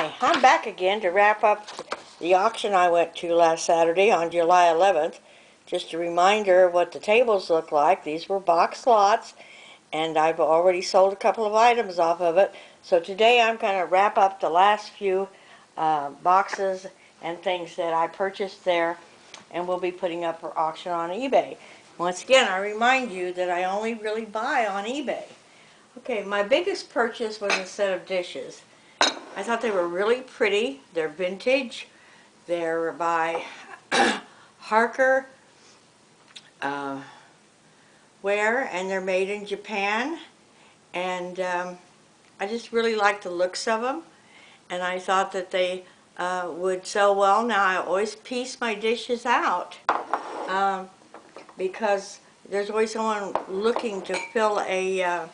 Hi, I'm back again to wrap up the auction I went to last Saturday on July 11th. Just a reminder of what the tables look like. These were box lots, and I've already sold a couple of items off of it. So today I'm going to wrap up the last few boxes and things that I purchased there, and we'll be putting up for auction on eBay. Once again, I remind you that I only really buy on eBay. Okay, my biggest purchase was a set of dishes. I thought they were really pretty. They're vintage. They're by Harker Ware, and they're made in Japan. And I just really like the looks of them. And I thought that they would sell well. Now I always piece my dishes out because there's always someone looking to fill a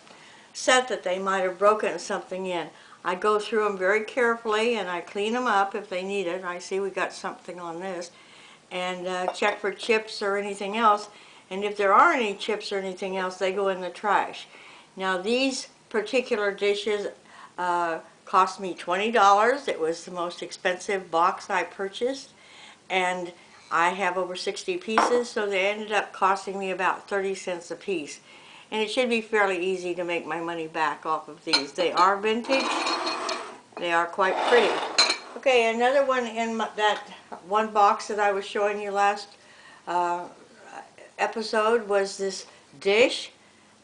set that they might have broken something in. I go through them very carefully and I clean them up if they need it. I see we got something on this, and check for chips or anything else, and if there are any chips or anything else, they go in the trash. Now these particular dishes cost me $20. It was the most expensive box I purchased, and I have over 60 pieces, so they ended up costing me about 30 cents a piece. And it should be fairly easy to make my money back off of these. They are vintage. They are quite pretty. Okay, another one in that one box that I was showing you last episode was this dish.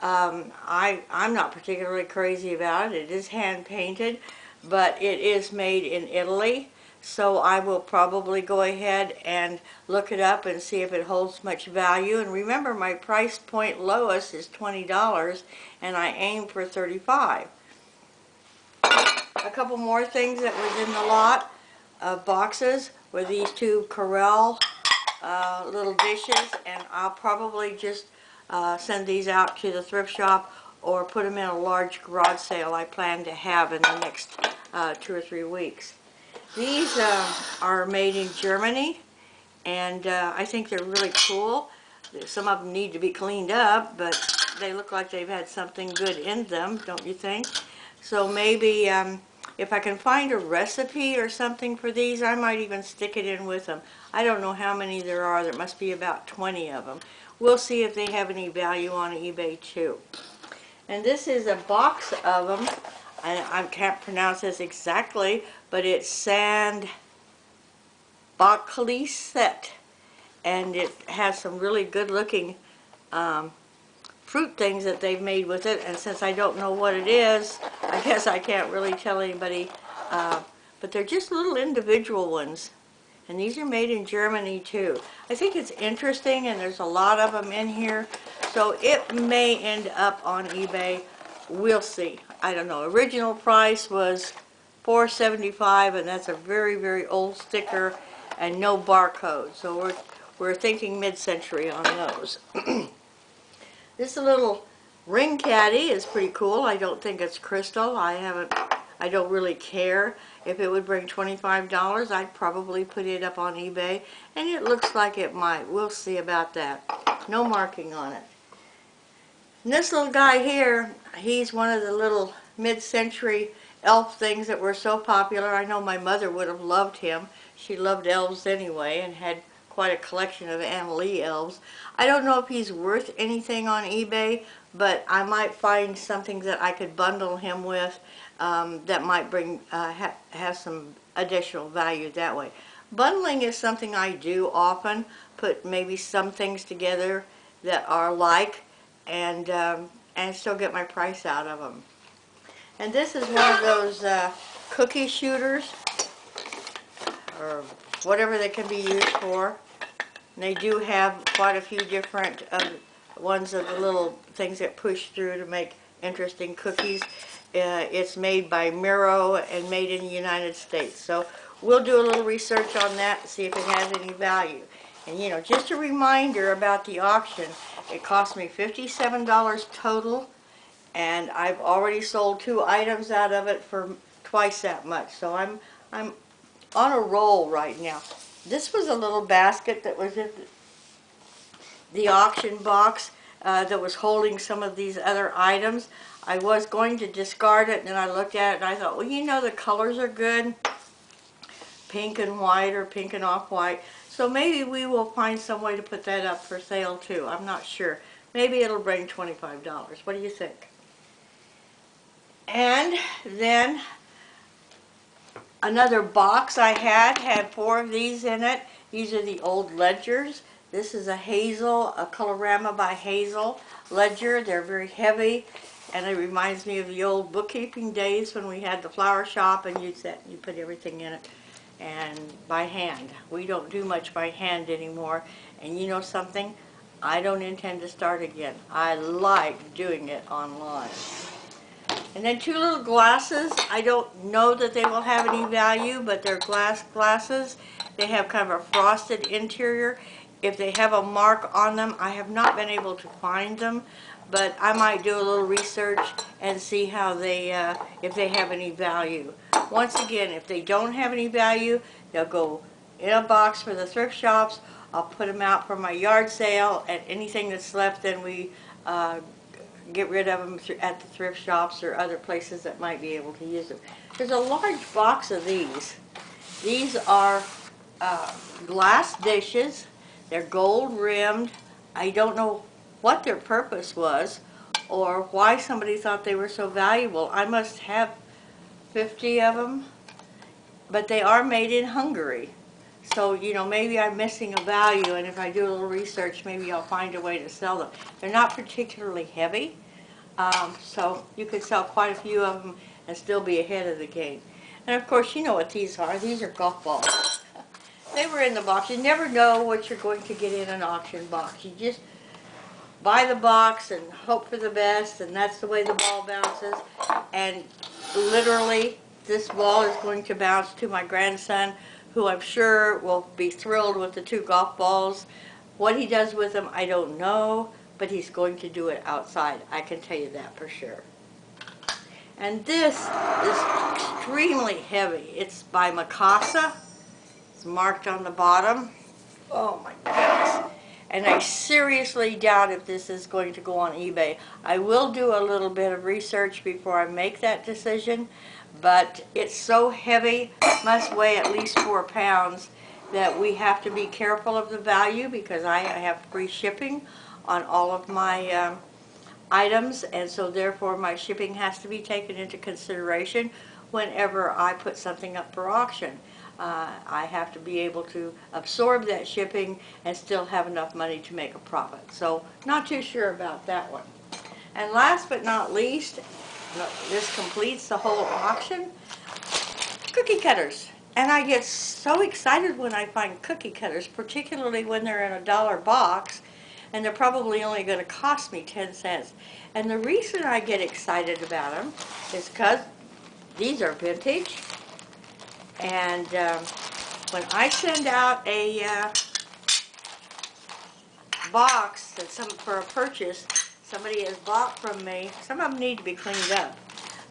I'm not particularly crazy about it. It is hand painted, but it is made in Italy. So I will probably go ahead and look it up and see if it holds much value. And remember, my price point lowest is $20, and I aim for $35. A couple more things that was in the lot of boxes were these two Corel little dishes, and I'll probably just send these out to the thrift shop or put them in a large garage sale I plan to have in the next 2 or 3 weeks. These are made in Germany, and I think they're really cool. Some of them need to be cleaned up, but they look like they've had something good in them, don't you think? So maybe if I can find a recipe or something for these, I might even stick it in with them. I don't know how many there are. There must be about 20 of them. We'll see if they have any value on eBay too. And this is a box of them. I can't pronounce this exactly, but it's sand bakliset, and it has some really good looking fruit things that they've made with it, and since I don't know what it is, I guess I can't really tell anybody, but they're just little individual ones, and these are made in Germany too. I think it's interesting, and there's a lot of them in here, so it may end up on eBay. We'll see. I don't know. Original price was $4.75, and that's a very, very old sticker and no barcode. So we're thinking mid-century on those. This little ring caddy is pretty cool. I don't think it's crystal. I don't really care. If it would bring $25, I'd probably put it up on eBay, and it looks like it might. We'll see about that. No marking on it. And this little guy here, he's one of the little mid-century elf things that were so popular. I know my mother would have loved him. She loved elves anyway and had quite a collection of Anna Lee elves. I don't know if he's worth anything on eBay, but I might find something that I could bundle him with that might bring have some additional value that way. Bundling is something I do often, put maybe some things together that are like, and still get my price out of them. And this is one of those cookie shooters, or whatever they can be used for. And they do have quite a few different ones of the little things that push through to make interesting cookies. It's made by Miro and made in the United States. So we'll do a little research on that, see if it has any value. And you know, just a reminder about the auction, it cost me $57 total, and I've already sold 2 items out of it for twice that much. So I'm on a roll right now. This was a little basket that was in the auction box that was holding some of these other items. I was going to discard it, and then I looked at it and I thought, well, you know, the colors are good. pink and white or pink and off-white. So maybe we will find some way to put that up for sale too. I'm not sure. Maybe it'll bring $25. What do you think? And then another box I had 4 of these in it. These are the old ledgers. This is a Hazel, a Colorama by Hazel ledger. They're very heavy, and it reminds me of the old bookkeeping days when we had the flower shop and you put everything in it and by hand. We don't do much by hand anymore, and you know something? I don't intend to start again. I like doing it online. And then 2 little glasses. I don't know that they will have any value, but they're glass glasses. They have kind of a frosted interior. If they have a mark on them, I have not been able to find them, but I might do a little research and see how they, if they have any value. Once again, if they don't have any value, they'll go in a box for the thrift shops. I'll put them out for my yard sale, and anything that's left, then we get rid of them at the thrift shops or other places that might be able to use them. There's a large box of these. These are glass dishes. They're gold rimmed. I don't know what their purpose was or why somebody thought they were so valuable. I must have 50 of them, but they are made in Hungary. So, you know, maybe I'm missing a value, and if I do a little research, maybe I'll find a way to sell them. They're not particularly heavy, so you could sell quite a few of them and still be ahead of the game. And of course, you know what these are. These are golf balls. They were in the box. You never know what you're going to get in an auction box. You just buy the box and hope for the best, and that's the way the ball bounces. And literally, this ball is going to bounce to my grandson, who I'm sure will be thrilled with the 2 golf balls. What he does with them, I don't know, but he's going to do it outside. I can tell you that for sure. And this is extremely heavy. It's by Mikasa. It's marked on the bottom. Oh my goodness. And I seriously doubt if this is going to go on eBay. I will do a little bit of research before I make that decision, but it's so heavy, must weigh at least 4 pounds, that we have to be careful of the value, because I have free shipping on all of my items, and so therefore my shipping has to be taken into consideration whenever I put something up for auction. I have to be able to absorb that shipping and still have enough money to make a profit. So not too sure about that one. And last but not least, this completes the whole auction, cookie cutters. And I get so excited when I find cookie cutters, particularly when they're in a $1 box, and they're probably only going to cost me 10 cents. And the reason I get excited about them is because these are vintage. And when I send out a box that for a purchase somebody has bought from me, some of them need to be cleaned up,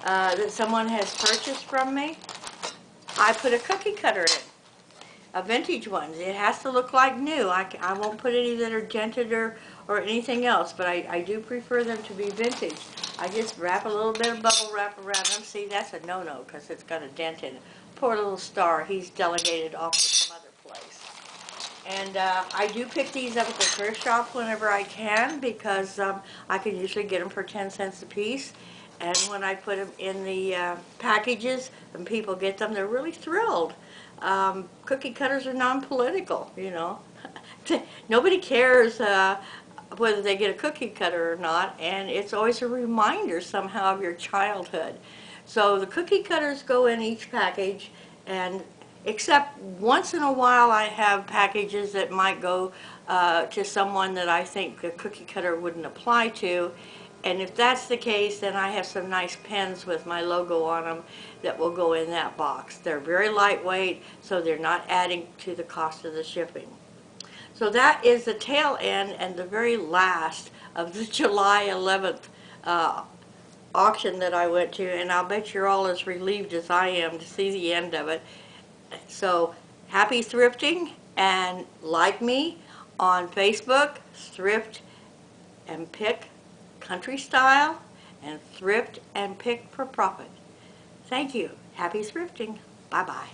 that someone has purchased from me, I put a cookie cutter in, a vintage one. It has to look like new. I won't put any that are dented or anything else, but I do prefer them to be vintage. I just wrap a little bit of bubble wrap around them. See, that's a no-no because it's got a dent in it. Poor little Star, he's delegated off to some other place. And I do pick these up at the thrift shop whenever I can, because I can usually get them for 10 cents a piece. And when I put them in the packages and people get them, they're really thrilled. Cookie cutters are non-political, you know. Nobody cares whether they get a cookie cutter or not, and it's always a reminder somehow of your childhood. So the cookie cutters go in each package, and except once in a while I have packages that might go to someone that I think a cookie cutter wouldn't apply to, and if that's the case, then I have some nice pens with my logo on them that will go in that box. They're very lightweight, so they're not adding to the cost of the shipping. So that is the tail end and the very last of the July 11th auction that I went to, and I'll bet you're all as relieved as I am to see the end of it. So happy thrifting, and like me on Facebook, Thrift and Pick Country Style, and Thrift and Pick for Profit. Thank you. Happy thrifting. Bye-bye.